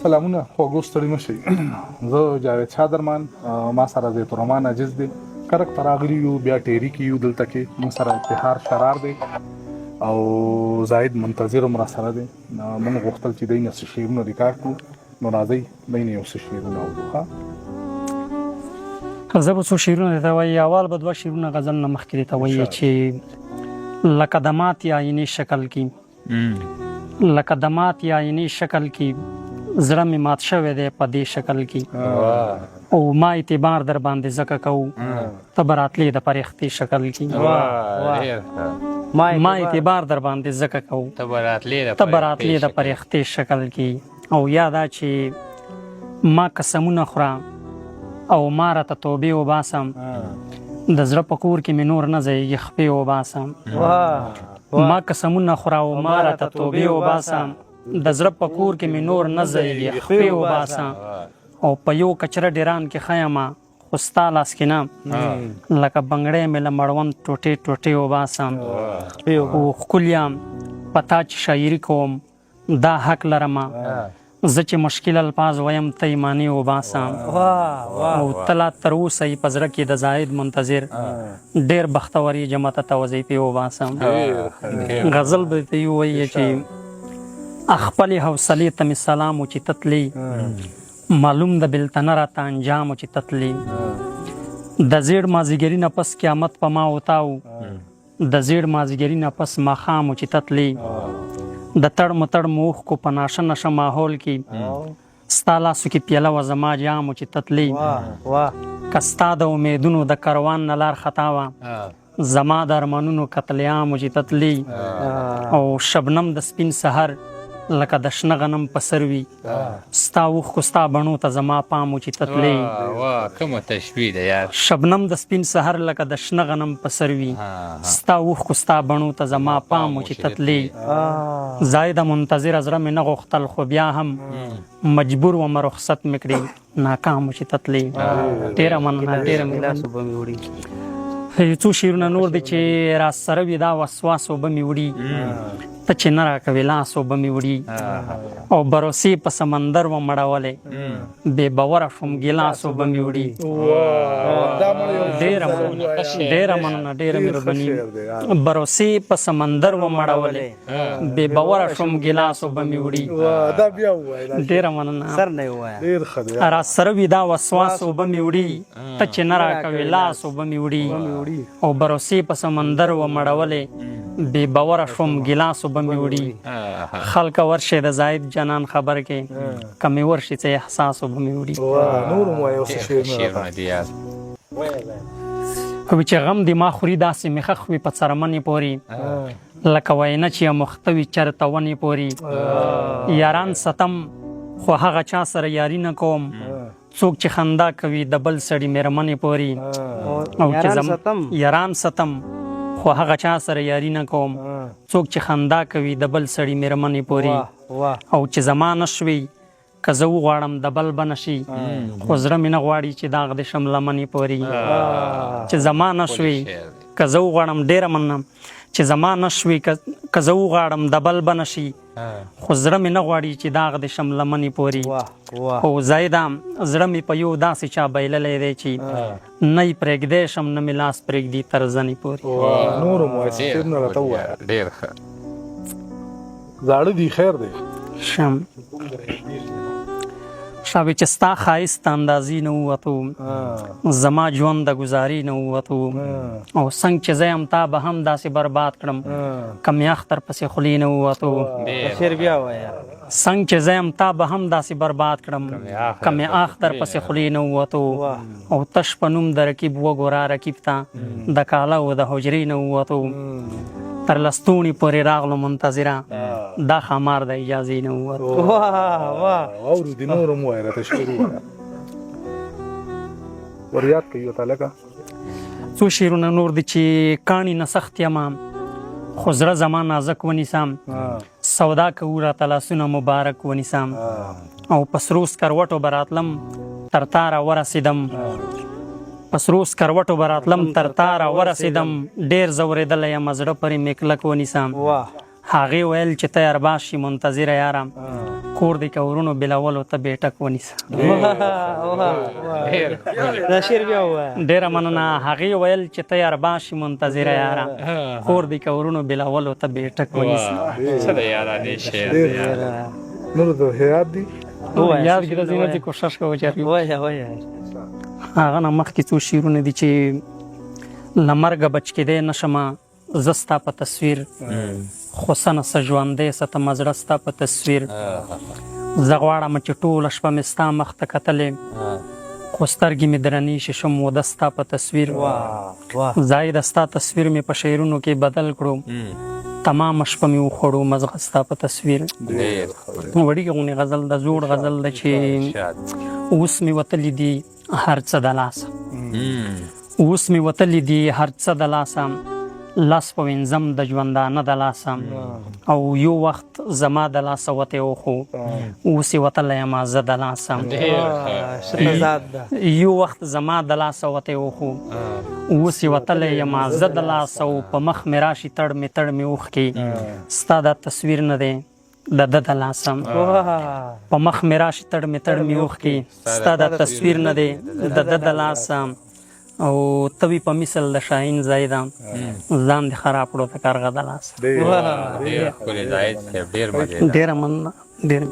سلامونه خوږو ستړي مشئ. زه جاوید شاه درمان، ما سره زیت الرحمن عجز دی، کرک ته راغلي یو، بیا ټیري کې یو. دلته کې موږ سره اتحار شرار دی او زاهد منتظر هم راسره دی. موږ غوښتل چې دی نه څه شعرونه ریکارډ کړو، نو راځئ دی نه یو څه شعرونه واورو. زه به څو شعرونه درته وایي. اول به 2 شعرونه غزل نه مخکې درته وایي چې لکه د ماتې آینې شکل کې، لکه د ماتې آینې شکل کې زړه مې مات شوی دی په دې شکل کې، او ما اعتبار در باندې ځکه کوو ته به راتلې د فرښتې شکل کې. ما اعتبار در باندې ځکه کوو ته به راتلې د فرښتې شکل کې. او یا دا چې ما قسمونه خورم او ما راته توبې وباسم، د زړه په کور کې مې نور نه ځایږي خپې وباسم. ما قسمونه خورم او ما راته توبې وباسم، د زړه په کور کې مې نور نه ځایږي خپې وباسم. او په یو کچره ډیران کې ښیمه خو ستا لاس کې نه، لکه بنګړی مې له مړوند ټوټې ټوټې وباسم. او ښکلیم په تا چې شاعري کوم دا حق لرمه، زه چې مشکل الفاظ ویم ته یې معنی وباسم. او ته لا تر اوسه یې په زړه کې د زاهد منتظر، ډېر بختور یې جمع ته وظیفې وباسم. غزل به ته یې ووایي چې خپلې حوصلې ته مې سلام و چې تتلې، معلوم د بېلتنه راته انجام و چې تتلې. د زیړ مازدیګري نه پس قیامت په ما وتاو، د زیړ مازدیګري نه پس ماښام و چې تتلې. د تړ متړ موخ کو په ناشه نشه ماحول کې، ستا لاسو کې پیاله و زما جام و چې تتلې. که ستا د امیدونو د کاروان نه لار خطا وه، زما د ارمانونو قتل عام و چې تتلې. او شبنم د سپین سحر لکه د شنه غنم په سر وي، ستا اوښکو ستا بڼو ته زما پام و چې تتلې. کومه تشبیه ده یار. شبنم د سپین سحر لکه د شنه غنم په سر وي، ستا اوښکو ستا بڼو ته زما پام و چې تتلې. زاهده منتظره زړه مې نه غوښتل خو بیا هم مجبور ومه رخصت مې کړې ناکام و چې تتلې. ډېره مننه، ډېره مننه. څو شعرونه نور دی چې را سره وي دا وسواس اوبه مې وړي، ته چې نه راکوې لاس اوبه مې وړي. او بروسې په سمندر و مړولې، بې باوره شوم ګیلاس اوبه مې وړي. ډېره مننه، ډېره مننه، ډېره مهرباني. بروسې په سمندر و مړولې، بې باوره شوم ګیلاس اوبه مې وړي. ډېره مننه. را سره وي دا وسواس اوبه مې وړي، ته چې نه راکوې لاس اوبه مې وړي. او بروسې په سمندر و مړولې، بې باوره شوم ګیلاس اوبه مې وړي. خلکه ورشي د زاهد جانان خبر کې، که مې ورشي څه احساس اوبه مې وړي. کوي چې غم دې ما خوري داسې مې ښخ وي په څرمنې پورې، لکه وینا چې مخته وي چرته ونې پورې. یاران ستم خو هغه چا سره یاري نه کوم، څوک چې خندا کوي د بل سړي مېرمنې پورې. او چې یاران ستم خو هغه چا سره یاري نه کوم، څوک چې خندا کوي د بل سړي مېرمنې پورې. او چې زما نه شوي که زه وغواړم د بل به نه شي، خو زړه مې نه غواړي چې داغ دې شم لمنې پورې. چې زما نه شوي که زه وغواړم، ډېره مننه، چې زما نه شوي که زه وغواړم د بل به نه شي، خو زړه مې نه غواړي چې داغ دې شم لمنې پورې. خو زاهده زړه مې په یو داسې چا بایللی دی چې نه یې پرېږدی شم نه مې لاس پرېږدي تر زنې پورې. ډېر ښه. زاړه دي خیر دی. شم شابه چې ستا ښایست اندازې نه ووتو، زما ژوند د ګزاري نه ووتو. او څنګه چې زه یم تا به هم داسې برباد کړم، که مې اختر پسې خولې نه ووتو. څنګه چې زه یم تا به هم داسې برباد کړم، که مې اختر پسې خولې نه ووتو. او تش په نوم د رقیب وګوره رقیب ته د کاله و د حجرې نه ووتو. تر لستوڼي پورې راغلو منتظره، دا خمار د اجازې نه ووتو. واورو دې نور هم ووایه راته شعر ووایه. ور یاد کړئ ورته لکه څو شعرونه نور دي چې کاڼي نه سخت یمه، خو زړه زما نازک ونیسم. سودا کوو راته لاسونه مبارک ونیسم. او په سرو سکروټو به راتلم تر تا را ورسېدم، په سرو سکروټو به راتلم تر تا را ورسېدم. ډېر ځورېدلی یم زړه پرې مې کلک ونیسم. هغې ویل چې ته ارباز شي منتظره یاره، کور دی که ورونو بېلولو ته بیټک ونیسه. دا شعر بیا ووایه. ډېره مننه. هغې ویل چې ته یار باشي منتظره یاره، کور دی که ورونو بېلولو ته بیټک ونیسه. څه د یارانې شعر دی یار. نور د هیات دی یاد کې د زینت کوشش کوو چې وایه وایه. هغه نه مخکې څو شعرونه دي چې له مرګه بچ کېدی نه شمه، زه ستا په تصویر خو څه نه څه ژوندی څه ته مزړه ستا په تصویر. زه غواړم چې ټوله شپه مې ستا مخ ته کتلې، خو سترګې مې درنې شي شم وده ستا په تصویر. ځای د ستا تصویر مې په شعرونو کې بدل کړو، تمامه شپه مې وخوړو مزغه ستا په تصویر. وړي غونې غزل د زوړ غزل ده چې اوس مې وتلي دي هر څه د لاسه، اوس مې وتلي دي هر څه د لاسه، لاس په وینځم د ژوندانه د لاسه، او یو وخت زما د لاسه وتی و خو اوس یې وتلی یم زه د لاسه. یو وخت زما د لاسه وتی و خو اوس یې وتلی یم زه د لاسه، او په مخ مې راشي تړ مې اوښکې، ستا دا تصویر نه دی د ده د لاسه. په مخ مې راشي تړ مې اوښکې، ستا دا تصویر نه دی د ده د لاسه، او تبي په مثل د شاهین زیدا ځان دې خراب کړو ته کارغه د لاسه. ډېر ښکلی زاهد صاحب، ډېر مزېدار. ډېره مننه. ډېر